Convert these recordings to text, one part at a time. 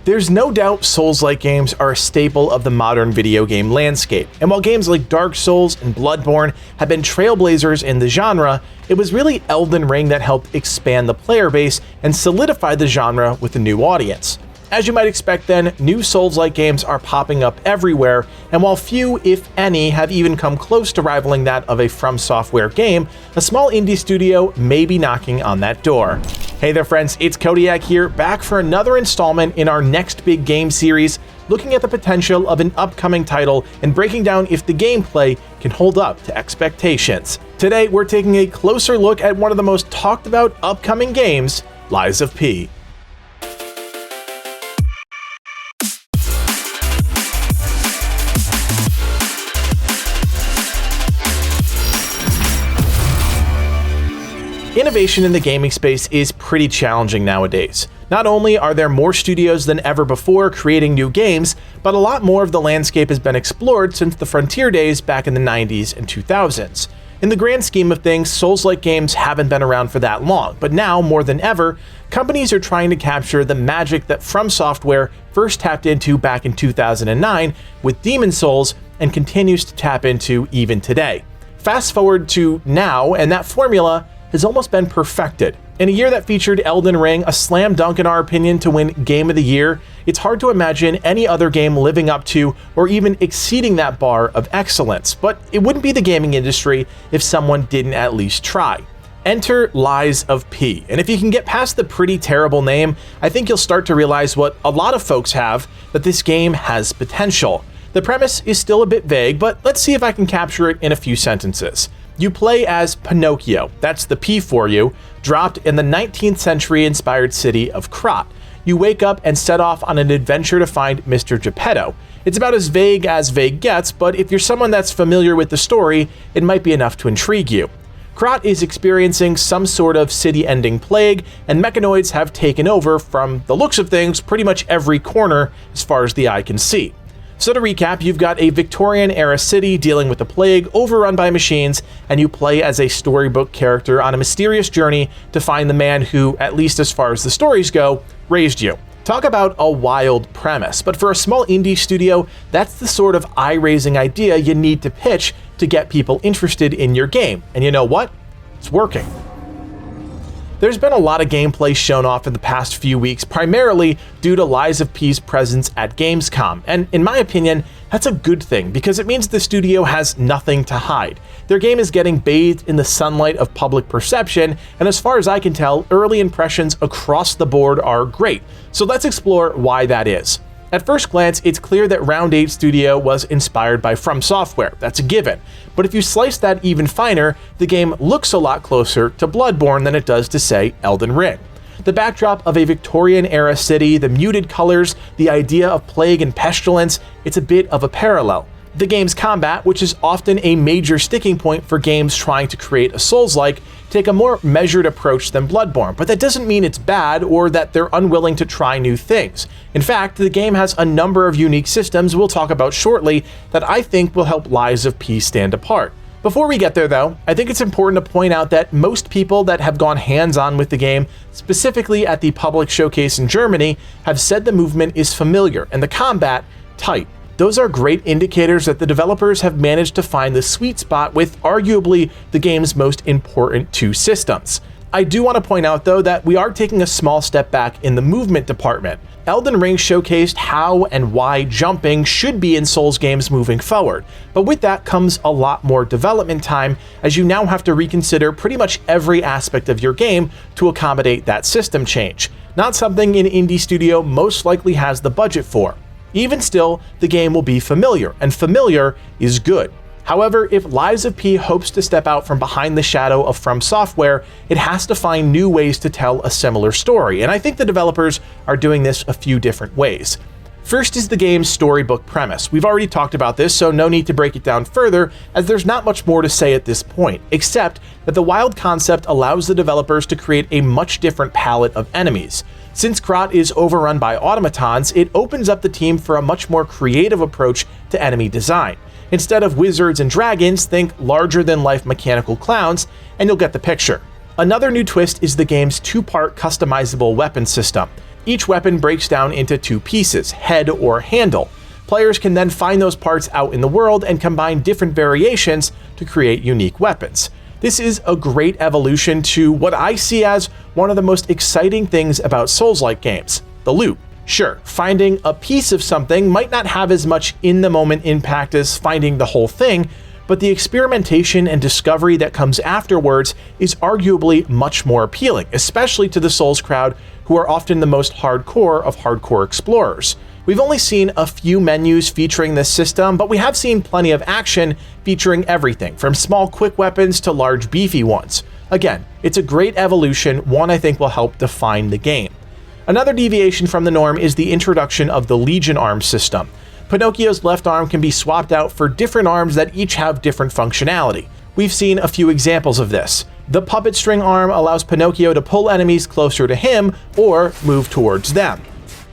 There's no doubt Souls-like games are a staple of the modern video game landscape, and while games like Dark Souls and Bloodborne have been trailblazers in the genre, it was really Elden Ring that helped expand the player base and solidify the genre with a new audience. As you might expect then, new Souls-like games are popping up everywhere, and while few, if any, have even come close to rivaling that of a From Software game, a small indie studio may be knocking on that door. Hey there friends, it's Kodiak here, back for another installment in our next big game series, looking at the potential of an upcoming title and breaking down if the gameplay can hold up to expectations. Today, we're taking a closer look at one of the most talked about upcoming games, Lies of P. Innovation in the gaming space is pretty challenging nowadays. Not only are there more studios than ever before creating new games, but a lot more of the landscape has been explored since the Frontier days back in the 90s and 2000s. In the grand scheme of things, Souls-like games haven't been around for that long, but now, more than ever, companies are trying to capture the magic that From Software first tapped into back in 2009 with Demon's Souls and continues to tap into even today. Fast forward to now, and that formula has almost been perfected. In a year that featured Elden Ring, a slam dunk in our opinion to win Game of the Year, it's hard to imagine any other game living up to or even exceeding that bar of excellence, but it wouldn't be the gaming industry if someone didn't at least try. Enter Lies of P, and if you can get past the pretty terrible name, I think you'll start to realize what a lot of folks have, that this game has potential. The premise is still a bit vague, but let's see if I can capture it in a few sentences. You play as Pinocchio, that's the P for you, dropped in the 19th century inspired city of Krat. You wake up and set off on an adventure to find Mr. Geppetto. It's about as vague gets, but if you're someone that's familiar with the story, it might be enough to intrigue you. Krat is experiencing some sort of city-ending plague, and mechanoids have taken over from the looks of things pretty much every corner as far as the eye can see. So to recap, you've got a Victorian-era city dealing with the plague, overrun by machines, and you play as a storybook character on a mysterious journey to find the man who, at least as far as the stories go, raised you. Talk about a wild premise, but for a small indie studio, that's the sort of eye-raising idea you need to pitch to get people interested in your game. And you know what? It's working. There's been a lot of gameplay shown off in the past few weeks, primarily due to Lies of P's presence at Gamescom, and in my opinion, that's a good thing because it means the studio has nothing to hide. Their game is getting bathed in the sunlight of public perception, and as far as I can tell, early impressions across the board are great. So let's explore why that is. At first glance, it's clear that Round 8 Studio was inspired by From Software, that's a given. But if you slice that even finer, the game looks a lot closer to Bloodborne than it does to, say, Elden Ring. The backdrop of a Victorian-era city, the muted colors, the idea of plague and pestilence, it's a bit of a parallel. The game's combat, which is often a major sticking point for games trying to create a Souls-like, take a more measured approach than Bloodborne, but that doesn't mean it's bad or that they're unwilling to try new things. In fact, the game has a number of unique systems we'll talk about shortly that I think will help Lies of P stand apart. Before we get there though, I think it's important to point out that most people that have gone hands-on with the game, specifically at the public showcase in Germany, have said the movement is familiar and the combat tight. Those are great indicators that the developers have managed to find the sweet spot with arguably the game's most important two systems. I do want to point out though that we are taking a small step back in the movement department. Elden Ring showcased how and why jumping should be in Souls games moving forward, but with that comes a lot more development time as you now have to reconsider pretty much every aspect of your game to accommodate that system change. Not something an indie studio most likely has the budget for. Even still, the game will be familiar, and familiar is good. However, if Lies of P hopes to step out from behind the shadow of From Software, it has to find new ways to tell a similar story, and I think the developers are doing this a few different ways. First is the game's storybook premise. We've already talked about this, so no need to break it down further, as there's not much more to say at this point, except that the wild concept allows the developers to create a much different palette of enemies. Since Krat is overrun by automatons, it opens up the team for a much more creative approach to enemy design. Instead of wizards and dragons, think larger-than-life mechanical clowns, and you'll get the picture. Another new twist is the game's two-part customizable weapon system. Each weapon breaks down into 2 pieces, head or handle. Players can then find those parts out in the world and combine different variations to create unique weapons. This is a great evolution to what I see as one of the most exciting things about Souls-like games, the loot. Sure, finding a piece of something might not have as much in-the-moment impact as finding the whole thing, but the experimentation and discovery that comes afterwards is arguably much more appealing, especially to the Souls crowd, who are often the most hardcore of hardcore explorers. We've only seen a few menus featuring this system, but we have seen plenty of action featuring everything, from small quick weapons to large beefy ones. Again, it's a great evolution, one I think will help define the game. Another deviation from the norm is the introduction of the Legion arm system. Pinocchio's left arm can be swapped out for different arms that each have different functionality. We've seen a few examples of this. The puppet string arm allows Pinocchio to pull enemies closer to him or move towards them.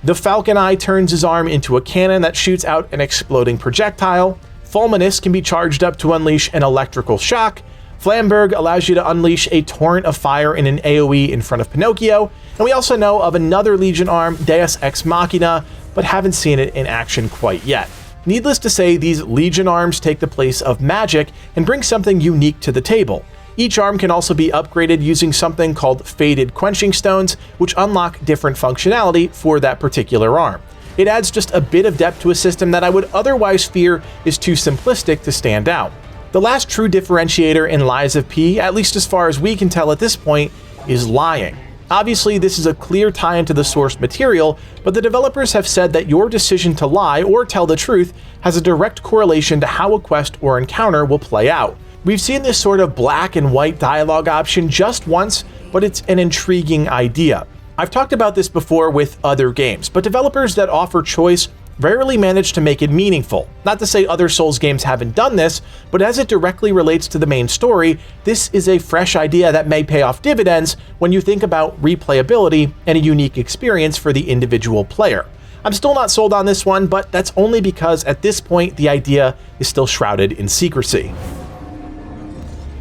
The falcon eye turns his arm into a cannon that shoots out an exploding projectile. Fulminus can be charged up to unleash an electrical shock. Flamberg allows you to unleash a torrent of fire in an AoE in front of Pinocchio. And we also know of another Legion arm, Deus Ex Machina, but haven't seen it in action quite yet. Needless to say, these Legion arms take the place of magic and bring something unique to the table. Each arm can also be upgraded using something called Faded Quenching Stones, which unlock different functionality for that particular arm. It adds just a bit of depth to a system that I would otherwise fear is too simplistic to stand out. The last true differentiator in Lies of P, at least as far as we can tell at this point, is lying. Obviously, this is a clear tie into the source material, but the developers have said that your decision to lie or tell the truth has a direct correlation to how a quest or encounter will play out. We've seen this sort of black and white dialogue option just once, but it's an intriguing idea. I've talked about this before with other games, but developers that offer choice rarely manage to make it meaningful. Not to say other Souls games haven't done this, but as it directly relates to the main story, this is a fresh idea that may pay off dividends when you think about replayability and a unique experience for the individual player. I'm still not sold on this one, but that's only because at this point the idea is still shrouded in secrecy.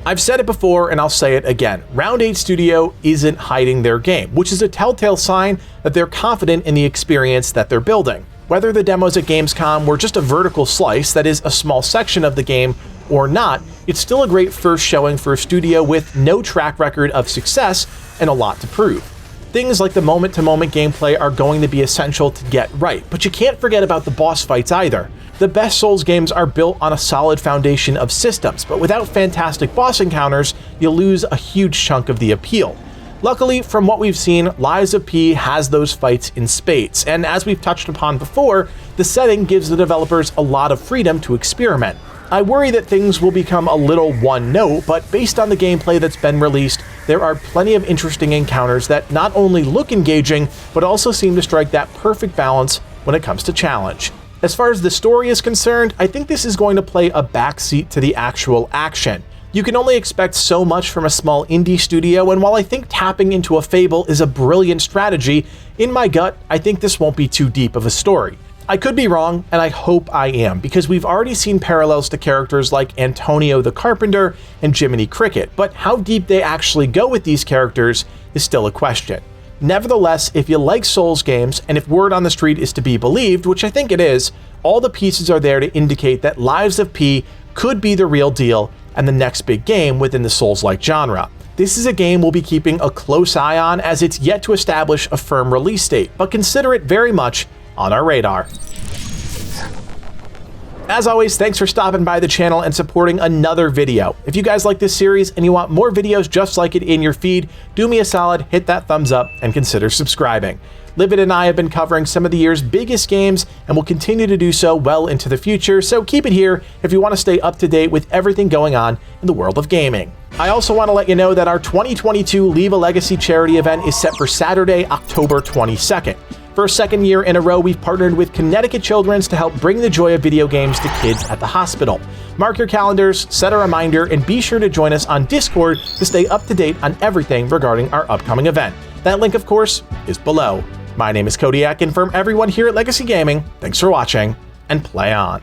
I've said it before and I'll say it again, Round 8 Studio isn't hiding their game, which is a telltale sign that they're confident in the experience that they're building. Whether the demos at Gamescom were just a vertical slice, that is a small section of the game, or not, it's still a great first showing for a studio with no track record of success and a lot to prove. Things like the moment-to-moment gameplay are going to be essential to get right, but you can't forget about the boss fights either. The best Souls games are built on a solid foundation of systems, but without fantastic boss encounters, you'll lose a huge chunk of the appeal. Luckily, from what we've seen, Lies of P has those fights in spades, and as we've touched upon before, the setting gives the developers a lot of freedom to experiment. I worry that things will become a little one-note, but based on the gameplay that's been released, there are plenty of interesting encounters that not only look engaging, but also seem to strike that perfect balance when it comes to challenge. As far as the story is concerned, I think this is going to play a backseat to the actual action. You can only expect so much from a small indie studio, and while I think tapping into a fable is a brilliant strategy, in my gut, I think this won't be too deep of a story. I could be wrong, and I hope I am, because we've already seen parallels to characters like Antonio the Carpenter and Jiminy Cricket, but how deep they actually go with these characters is still a question. Nevertheless, if you like Souls games, and if word on the street is to be believed, which I think it is, all the pieces are there to indicate that Lies of P could be the real deal and the next big game within the Souls-like genre. This is a game we'll be keeping a close eye on as it's yet to establish a firm release date, but consider it very much on our radar. As always, thanks for stopping by the channel and supporting another video. If you guys like this series and you want more videos just like it in your feed, do me a solid, hit that thumbs up, and consider subscribing. Livid and I have been covering some of the year's biggest games and will continue to do so well into the future, so keep it here if you want to stay up to date with everything going on in the world of gaming. I also want to let you know that our 2022 Leave a Legacy charity event is set for Saturday, October 22nd. For a second year in a row, we've partnered with Connecticut Children's to help bring the joy of video games to kids at the hospital. Mark your calendars, set a reminder, and be sure to join us on Discord to stay up to date on everything regarding our upcoming event. That link, of course, is below. My name is Kodiak, and from everyone here at Legacy Gaming, thanks for watching, and play on.